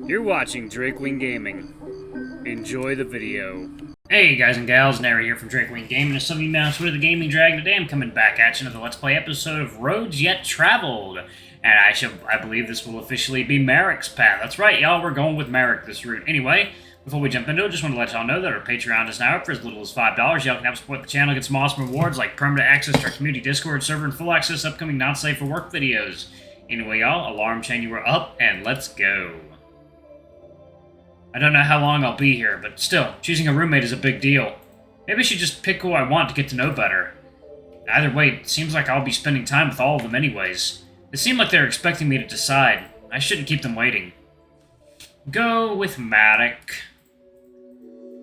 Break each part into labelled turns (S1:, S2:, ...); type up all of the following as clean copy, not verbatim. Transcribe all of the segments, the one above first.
S1: You're watching Drakewing Gaming. Enjoy the video.
S2: Hey guys and gals, Nary here from Drakewing Gaming. As some of you know, with the Gaming Dragon, today I'm coming back at you with a Let's Play episode of Roads Yet Traveled. And I believe this will officially be Marruk's path. That's right, y'all, we're going with Marruk this route. Anyway, before we jump into it, just want to let y'all know that our Patreon is now up for as little as $5. Y'all can help support the channel, get some awesome rewards like permanent access to our community Discord server and full access to upcoming not safe for work videos. Anyway, y'all, alarm chain, you are up, and let's go. I don't know how long I'll be here, but still, choosing a roommate is a big deal. Maybe I should just pick who I want to get to know better. Either way, it seems like I'll be spending time with all of them anyways. It seemed like they're expecting me to decide. I shouldn't keep them waiting. Go with Marruk.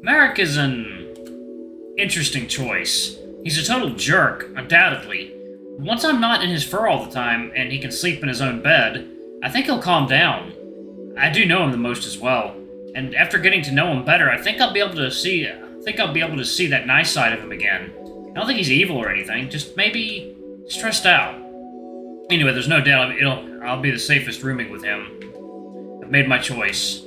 S2: Marruk is an interesting choice. He's a total jerk, undoubtedly. Once I'm not in his fur all the time, and he can sleep in his own bed, I think he'll calm down. I do know him the most as well. And after getting to know him better, I think I'll be able to see that nice side of him again. I don't think he's evil or anything, just maybe stressed out. Anyway, there's no doubt I'll be the safest rooming with him. I've made my choice.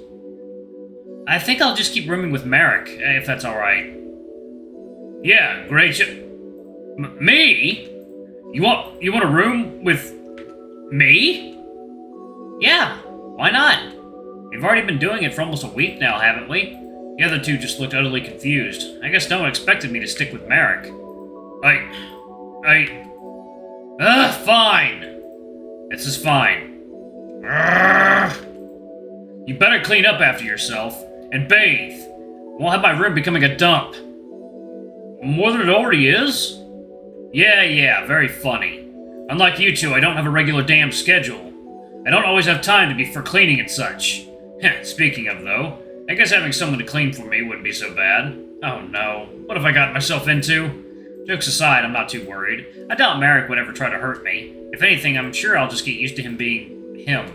S2: I think I'll just keep rooming with Marruk, if that's alright. Yeah, great. Me? You want a room with me? Yeah, why not? We've already been doing it for almost a week now, haven't we? The other two just looked utterly confused. I guess no one expected me to stick with Marruk. Fine. This is fine. You better clean up after yourself, and bathe. Won't have my room becoming a dump. More than it already is? Yeah, very funny. Unlike you two, I don't have a regular damn schedule. I don't always have time for cleaning and such. Speaking of, though, I guess having someone to clean for me wouldn't be so bad. Oh no, what have I gotten myself into? Jokes aside, I'm not too worried. I doubt Marruk would ever try to hurt me. If anything, I'm sure I'll just get used to him being him.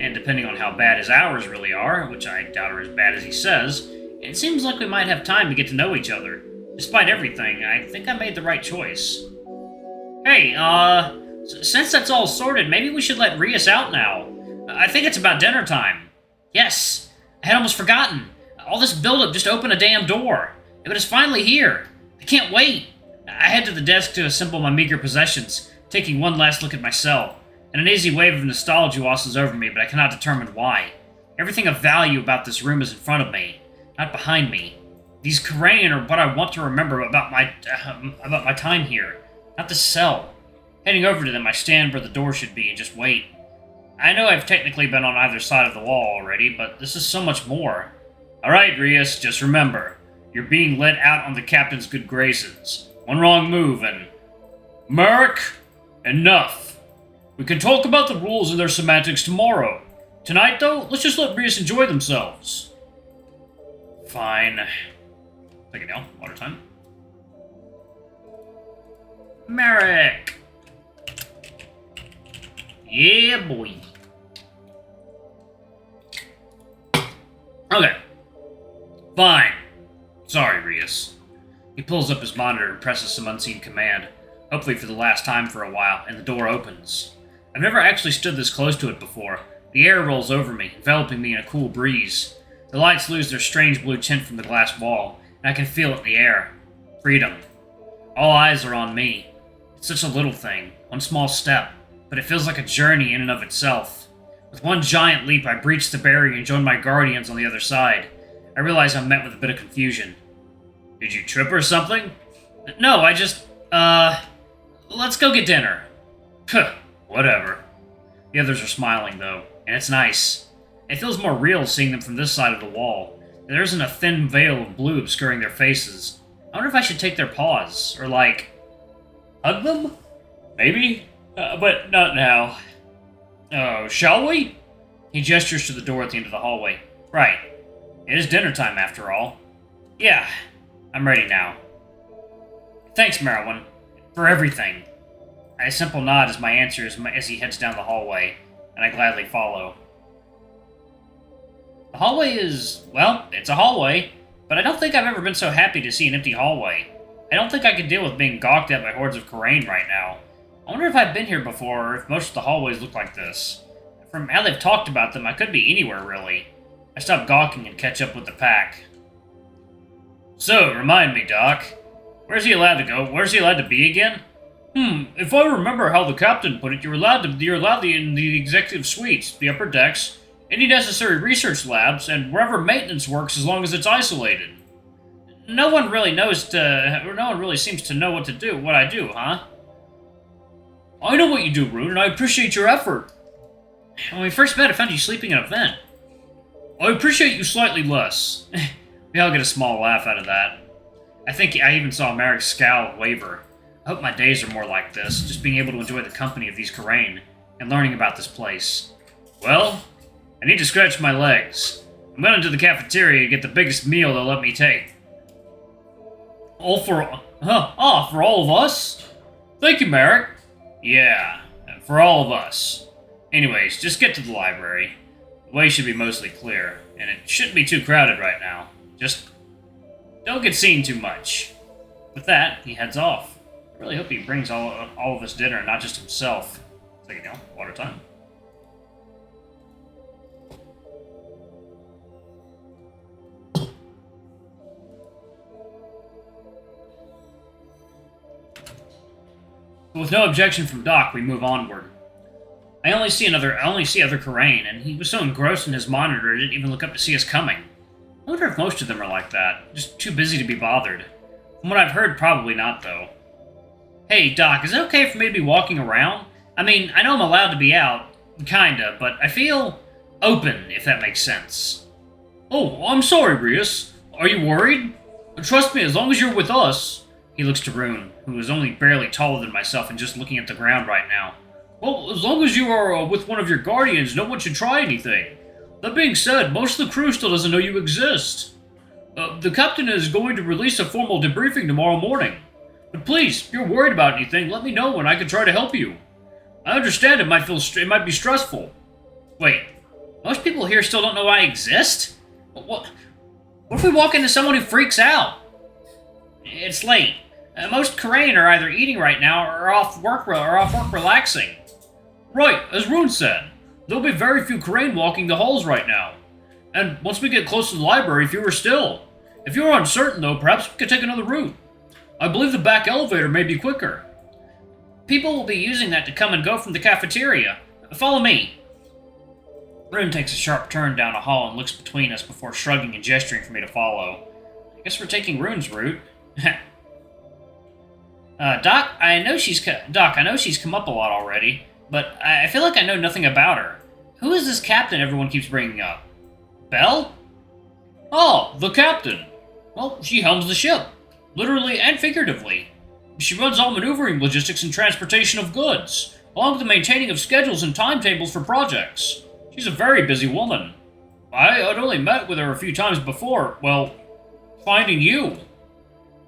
S2: And depending on how bad his hours really are, which I doubt are as bad as he says, it seems like we might have time to get to know each other. Despite everything, I think I made the right choice. Hey, since that's all sorted, maybe we should let Rias out now. I think it's about dinner time. Yes, I had almost forgotten. All this buildup just opened a damn door. But it's finally here. I can't wait. I head to the desk to assemble my meager possessions, taking one last look at my cell. An uneasy wave of nostalgia washes over me, but I cannot determine why. Everything of value about this room is in front of me, not behind me. These Korean are what I want to remember about my time here, not the cell. Heading over to them, I stand where the door should be and just wait. I know I've technically been on either side of the wall already, but this is so much more. Alright, Rias, just remember, you're being let out on the captain's good graces. One wrong move and... Marruk, enough. We can talk about the rules and their semantics tomorrow. Tonight, though, let's just let Rias enjoy themselves. Fine. Take it down. Water time. Marruk! Yeah, boy. Okay. Fine. Sorry, Rias. He pulls up his monitor and presses some unseen command, hopefully for the last time for a while, and the door opens. I've never actually stood this close to it before. The air rolls over me, enveloping me in a cool breeze. The lights lose their strange blue tint from the glass wall, and I can feel it in the air. Freedom. All eyes are on me. It's such a little thing, one small step, but it feels like a journey in and of itself. With one giant leap, I breached the barrier and joined my guardians on the other side. I realize I'm met with a bit of confusion. Did you trip or something? No, I just, let's go get dinner. Puh, whatever. The others are smiling, though, and it's nice. It feels more real seeing them from this side of the wall. There isn't a thin veil of blue obscuring their faces. I wonder if I should take their paws, or hug them? Maybe? But not now. Oh, shall we? He gestures to the door at the end of the hallway. Right. It is dinner time, after all. Yeah, I'm ready now. Thanks, Marruk, for everything. A simple nod is my answer as he heads down the hallway, and I gladly follow. The hallway is, well, it's a hallway, but I don't think I've ever been so happy to see an empty hallway. I don't think I could deal with being gawked at by hordes of Korean right now. I wonder if I've been here before, or if most of the hallways look like this. From how they've talked about them, I could be anywhere, really. I stop gawking and catch up with the pack. So, remind me, Doc. Where's he allowed to go? Where's he allowed to be again? If I remember how the captain put it, you're allowed in the executive suites, the upper decks, any necessary research labs, and wherever maintenance works as long as it's isolated. No one really seems to know what I do, huh? I know what you do, Rune, and I appreciate your effort. When we first met, I found you sleeping in a vent. I appreciate you slightly less. We all get a small laugh out of that. I think I even saw Marruk's scowl waver. I hope my days are more like this, just being able to enjoy the company of these Karain, and learning about this place. Well, I need to scratch my legs. I'm going to the cafeteria to get the biggest meal they'll let me take. For all of us? Thank you, Marruk. Yeah, for all of us. Anyways, just get to the library. The way should be mostly clear, and it shouldn't be too crowded right now. Just don't get seen too much. With that, he heads off. I really hope he brings all of us dinner, not just himself. So, water time. With no objection from Doc, we move onward. I only see other Karain, and he was so engrossed in his monitor he didn't even look up to see us coming. I wonder if most of them are like that, just too busy to be bothered. From what I've heard, probably not, though. Hey, Doc, is it okay for me to be walking around? I mean, I know I'm allowed to be out, kinda, but I feel open, if that makes sense. Oh, I'm sorry, Rias. Are you worried? Trust me, as long as you're with us. He looks to Rune, who is only barely taller than myself and just looking at the ground right now. Well, as long as you are with one of your guardians, no one should try anything. That being said, most of the crew still doesn't know you exist. The captain is going to release a formal debriefing tomorrow morning. But please, if you're worried about anything, let me know and I can try to help you. I understand it might be stressful. Wait, most people here still don't know I exist? What if we walk into someone who freaks out? It's late. Most Karain are either eating right now or off work relaxing. Right, as Rune said. There'll be very few Karain walking the halls right now. And once we get close to the library, fewer still. If you're uncertain, though, perhaps we could take another route. I believe the back elevator may be quicker. People will be using that to come and go from the cafeteria. Follow me. Rune takes a sharp turn down a hall and looks between us before shrugging and gesturing for me to follow. I guess we're taking Rune's route. Doc, I know she's come up a lot already, but I feel like I know nothing about her. Who is this captain everyone keeps bringing up? Belle? Oh, the captain. Well, she helms the ship, literally and figuratively. She runs all maneuvering logistics and transportation of goods, along with the maintaining of schedules and timetables for projects. She's a very busy woman. I'd only met with her a few times before, well, finding you.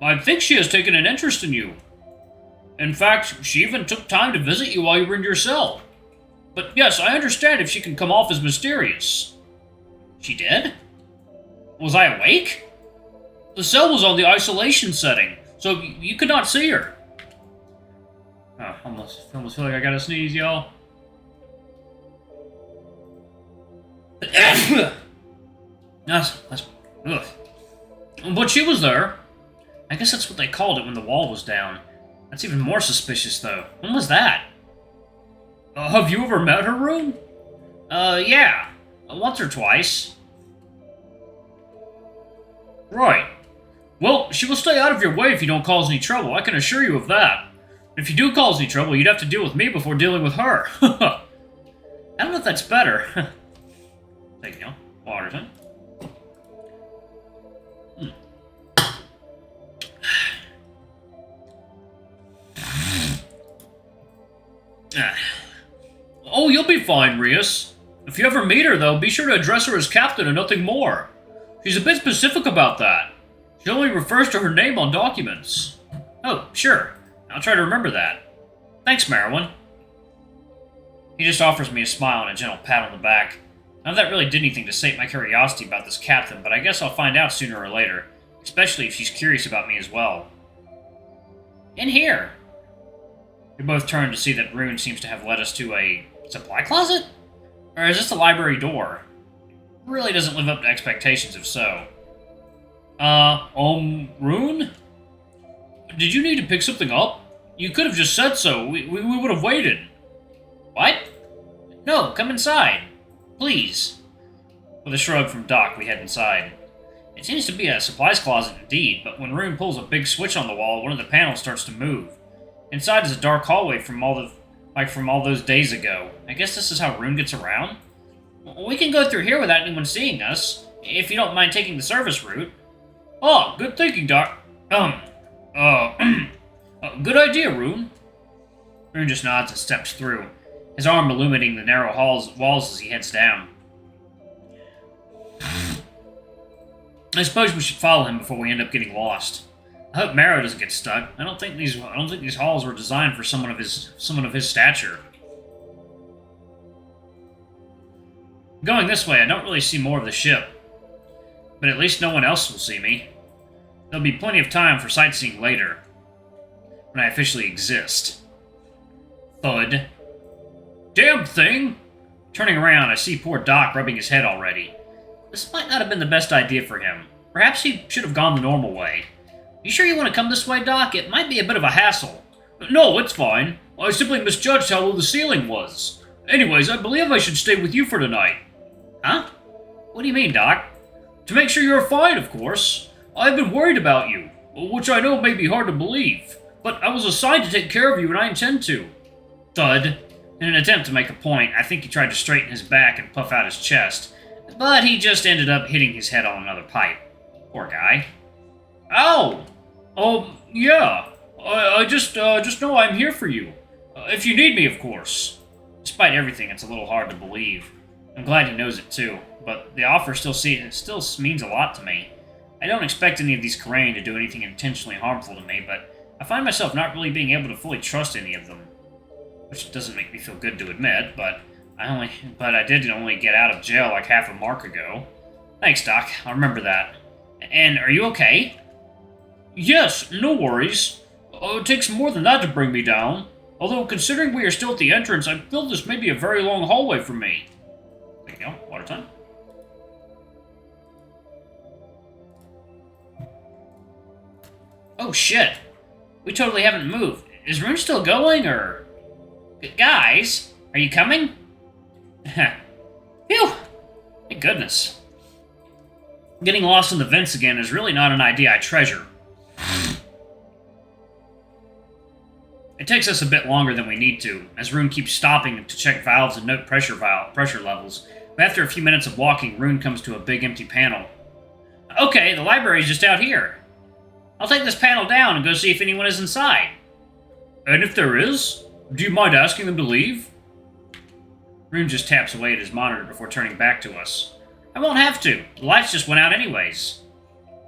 S2: I think she has taken an interest in you. In fact, she even took time to visit you while you were in your cell. But yes, I understand if she can come off as mysterious. She did? Was I awake? The cell was on the isolation setting, so you could not see her. Oh, almost feel like I gotta sneeze, y'all. That's ugh. But she was there. I guess that's what they called it when the wall was down. That's even more suspicious, though. When was that? Have you ever met her, Rune? Yeah. Once or twice. Right. Well, she will stay out of your way if you don't cause any trouble, I can assure you of that. If you do cause any trouble, you'd have to deal with me before dealing with her. I don't know if that's better. Take water, huh? Oh, you'll be fine, Rias. If you ever meet her, though, be sure to address her as captain and nothing more. She's a bit specific about that. She only refers to her name on documents. Oh, sure. I'll try to remember that. Thanks, Marruk. He just offers me a smile and a gentle pat on the back. None of that really did anything to sate my curiosity about this captain, but I guess I'll find out sooner or later, especially if she's curious about me as well. In here. We both turn to see that Rune seems to have led us to a supply closet? Or is this the library door? Really doesn't live up to expectations if so. Rune? Did you need to pick something up? You could have just said so. We would have waited. What? No, come inside. Please. With a shrug from Doc, we head inside. It seems to be a supplies closet indeed, but when Rune pulls a big switch on the wall, one of the panels starts to move. Inside is a dark hallway from all those days ago. I guess this is how Rune gets around? We can go through here without anyone seeing us, if you don't mind taking the service route. Oh, good thinking, Doc. Good idea, Rune. Rune just nods and steps through, his arm illuminating the narrow walls as he heads down. I suppose we should follow him before we end up getting lost. I hope Marruk doesn't get stuck. I don't think these halls were designed for someone of his stature. Going this way, I don't really see more of the ship, but at least no one else will see me. There'll be plenty of time for sightseeing later, when I officially exist. Thud. Damn thing! Turning around, I see poor Doc rubbing his head already. This might not have been the best idea for him. Perhaps he should have gone the normal way. You sure you want to come this way, Doc? It might be a bit of a hassle. No, it's fine. I simply misjudged how low the ceiling was. Anyways, I believe I should stay with you for tonight. Huh? What do you mean, Doc? To make sure you're fine, of course. I've been worried about you, which I know may be hard to believe, but I was assigned to take care of you, and I intend to. Thud. In an attempt to make a point, I think he tried to straighten his back and puff out his chest, but he just ended up hitting his head on another pipe. Poor guy. Ow! Yeah. I just know I'm here for you. If you need me, of course. Despite everything, it's a little hard to believe. I'm glad he knows it too, but the offer still means a lot to me. I don't expect any of these Karain to do anything intentionally harmful to me, but I find myself not really being able to fully trust any of them. Which doesn't make me feel good to admit, but I did only get out of jail like half a mark ago. Thanks, Doc. I'll remember that. And are you okay? Yes, no worries. It takes more than that to bring me down. Although, considering we are still at the entrance, I feel this may be a very long hallway for me. There you go. Water time. Oh, shit. We totally haven't moved. Is Rune still going, or... Guys, are you coming? Phew! Thank goodness. Getting lost in the vents again is really not an idea I treasure. It takes us a bit longer than we need to, as Rune keeps stopping to check valves and note pressure levels. But after a few minutes of walking, Rune comes to a big empty panel. Okay, the library's just out here. I'll take this panel down and go see if anyone is inside. And if there is, do you mind asking them to leave? Rune just taps away at his monitor before turning back to us. I won't have to. The lights just went out anyways.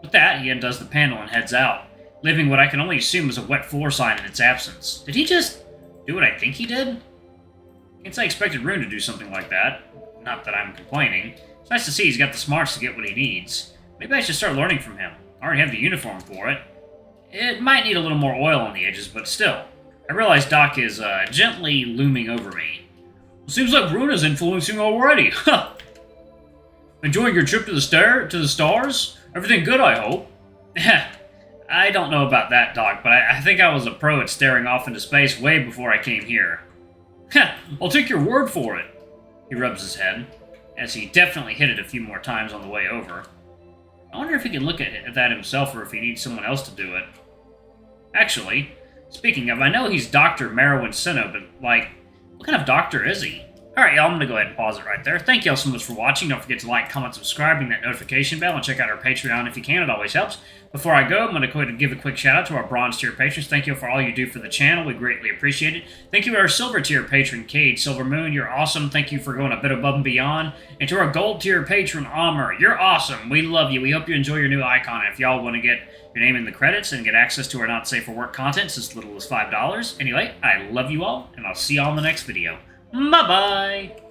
S2: With that, he undoes the panel and heads out, leaving what I can only assume is a wet floor sign in its absence. Did he just do what I think he did? I guess I expected Rune to do something like that. Not that I'm complaining. It's nice to see he's got the smarts to get what he needs. Maybe I should start learning from him. I already have the uniform for it. It might need a little more oil on the edges, but still. I realize Doc is gently looming over me. Seems like Rune is influencing already. Huh. Enjoying your trip to the stars? Everything good, I hope. I don't know about that, Doc, but I think I was a pro at staring off into space way before I came here. I'll take your word for it. He rubs his head, as he definitely hit it a few more times on the way over. I wonder if he can look at that himself or if he needs someone else to do it. Actually, speaking of, I know he's Dr. Marruk Sino, but, like, what kind of doctor is he? Alright, y'all, I'm gonna go ahead and pause it right there. Thank y'all so much for watching. Don't forget to like, comment, subscribe, ring that notification bell, and check out our Patreon if you can. It always helps. Before I go, I'm gonna go ahead and give a quick shout out to our bronze tier patrons. Thank you for all you do for the channel. We greatly appreciate it. Thank you to our silver tier patron, Cade Silver Moon. You're awesome. Thank you for going a bit above and beyond. And to our gold tier patron, Amr, you're awesome. We love you. We hope you enjoy your new icon. And if y'all want to get your name in the credits and get access to our not safe for work content, it's as little as $5. Anyway, I love you all, and I'll see y'all in the next video. Bye-bye!